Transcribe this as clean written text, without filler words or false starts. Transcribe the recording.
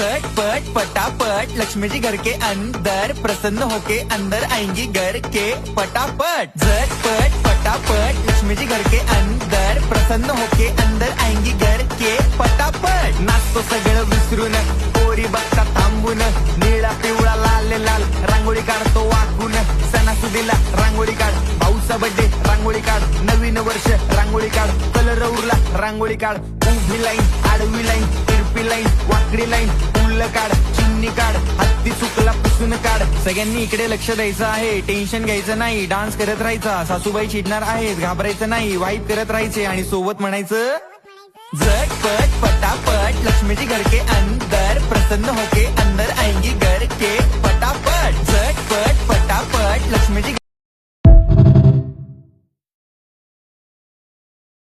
झटपट पटापट लक्ष्मी जी घर के अंदर प्रसन्न होके अंदर आएंगी घर के पटापट। झटपट पटापट लक्ष्मी जी घर के अंदर प्रसन्न होके अंदर आएंगी घर के पटापट। नाचतो सगळं विसरून पोरी बघता थांबून निळा पिवळा लाल लाल रांगोळी काढतो वाकून। सणासुदीला रांगोळी काढ, भाऊचा बर्थडे रांगोळी काढ, नवीन वर्ष रांगोळी काढ, कलर उरला रांगोळी काढ, उभी लाईन आडवी लाईन तिरपी लाईन वाकडी लाईन फुल काढ, चिन्नी काढ, हत्ती चुकला पुसून काढ। सगळ्यांनी इकडे लक्ष द्यायचं आहे, टेन्शन घ्यायचं नाही, डान्स करत राहायचा। सासूबाई चिडणार आहेत, घाबरायचं नाही, वाईप करत राहायचे आणि सोबत म्हणायचं झटपट पटापट लक्ष्मी जी घर के अंदर प्रसन्न होके अंदर आएंगी घर के पटापट। झटपट पटापट लक्ष्मी जी